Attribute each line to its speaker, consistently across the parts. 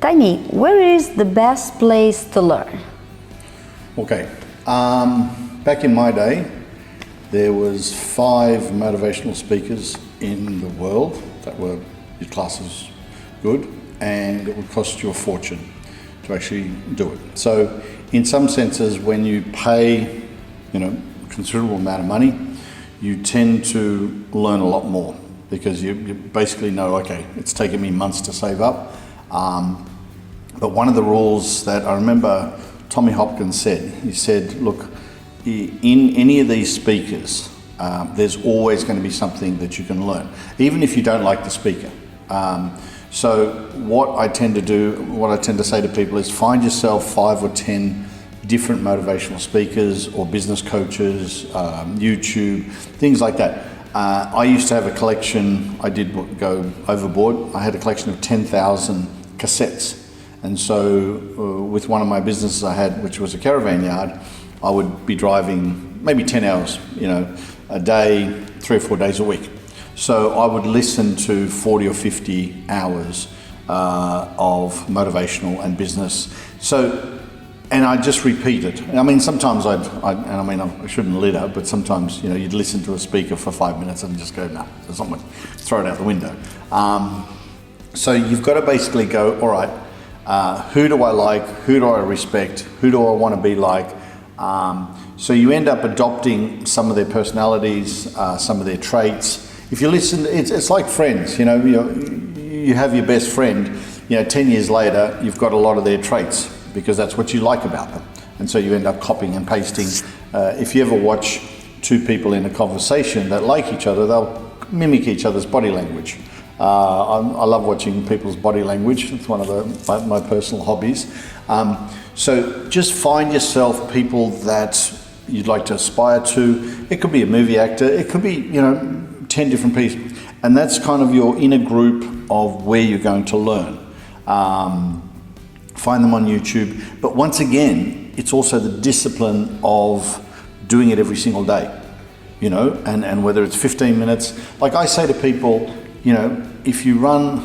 Speaker 1: Tiny, where is the best place to learn?
Speaker 2: Okay, back in my day, there was 5 motivational speakers in the world that were your class as good, and it would cost you a fortune to actually do it. So in some senses, when you pay, a considerable amount of money, you tend to learn a lot more because you basically know, okay, it's taken me months to save up. But one of the rules that I remember Tommy Hopkins said, he said, look, in any of these speakers, there's always going to be something that you can learn, even if you don't like the speaker. So what I tend to say to people is find yourself 5 or 10 different motivational speakers or business coaches, YouTube, things like that. I used to have a collection, I did go overboard, I had a collection of 10,000 cassettes. And so with one of my businesses I had, which was a caravan yard, I would be driving maybe 10 hours, a day, 3 or 4 days a week. So I would listen to 40 or 50 hours of motivational and business. And I just repeat it. I mean, sometimes I shouldn't litter, but sometimes, you'd listen to a speaker for 5 minutes and just go, no, there's not much, throw it out the window. So you've got to basically go, all right, who do I like? Who do I respect? Who do I want to be like? So you end up adopting some of their personalities, some of their traits. If you listen, it's like friends, you have your best friend, 10 years later, you've got a lot of their traits because that's what you like about them. And so you end up copying and pasting. If you ever watch 2 people in a conversation that like each other, they'll mimic each other's body language. I love watching people's body language. It's one of my personal hobbies. So just find yourself people that you'd like to aspire to. It could be a movie actor. It could be, 10 different people. And that's kind of your inner group of where you're going to learn. Find them on YouTube. But once again, it's also the discipline of doing it every single day, and whether it's 15 minutes. Like I say to people, if you run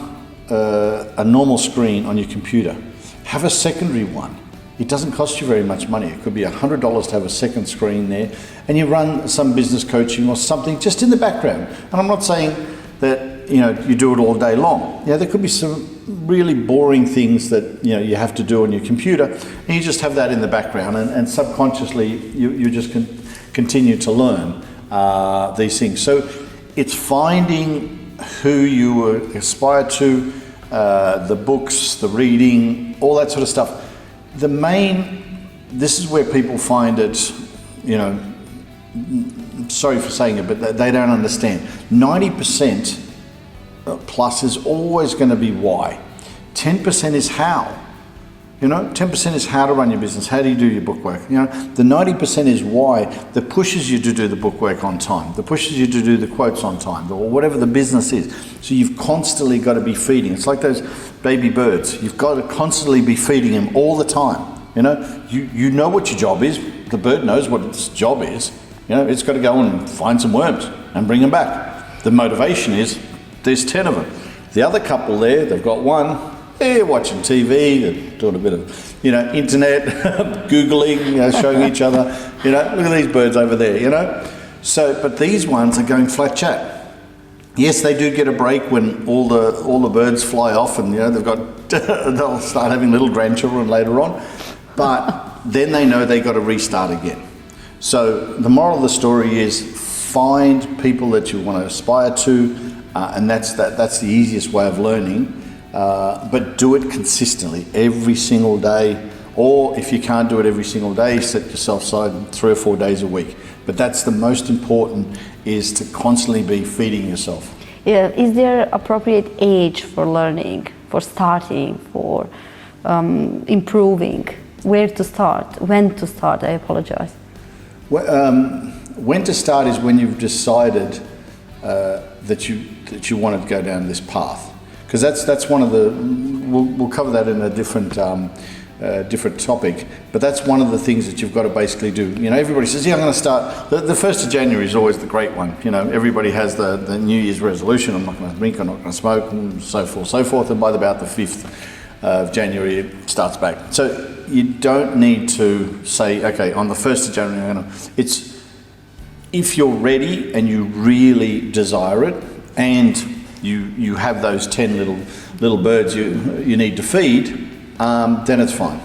Speaker 2: a normal screen on your computer, have a secondary one. It doesn't cost you very much money. It could be $100 to have a second screen there, and you run some business coaching or something just in the background. And I'm not saying that you do it all day long. There could be some really boring things that you have to do on your computer, and you just have that in the background, and subconsciously you just continue to learn these things. So it's finding who you aspire to, the books, the reading, all that sort of stuff. This is where people find it, sorry for saying it, but they don't understand. 90% plus is always going to be why. 10% is how. 10% is how to run your business. How do you do your bookwork? The 90% is why that pushes you to do the bookwork on time, that pushes you to do the quotes on time, or whatever the business is. So you've constantly got to be feeding. It's like those baby birds. You've got to constantly be feeding them all the time. You know what your job is. The bird knows what its job is. It's got to go and find some worms and bring them back. The motivation is there's 10 of them. The other couple there, they've got one. They're watching TV, they're doing a bit of, internet, Googling, showing each other, look at these birds over there, So, but these ones are going flat chat. Yes, they do get a break when all the birds fly off and, they'll start having little grandchildren later on. But then they know they got to restart again. So the moral of the story is find people that you want to aspire to, and that's the easiest way of learning. But do it consistently every single day, or if you can't do it every single day, set yourself aside 3 or 4 days a week. But that's the most important, is to constantly be feeding yourself.
Speaker 1: Yeah. Is there appropriate age for learning, for starting, for improving? Where to start? When to start? I apologize.
Speaker 2: Well, when to start is when you've decided that you want to go down this path. Because that's one of the, we'll cover that in a different topic, but that's one of the things that you've got to basically do. Everybody says, I'm going to start, the 1st of January is always the great one. Everybody has the New Year's resolution, I'm not going to drink, I'm not going to smoke, and so forth, and by about the 5th of January it starts back. So you don't need to say, okay, on the 1st of January, if you're ready and you really desire it, and you have those 10 little birds you need to feed, then it's fine.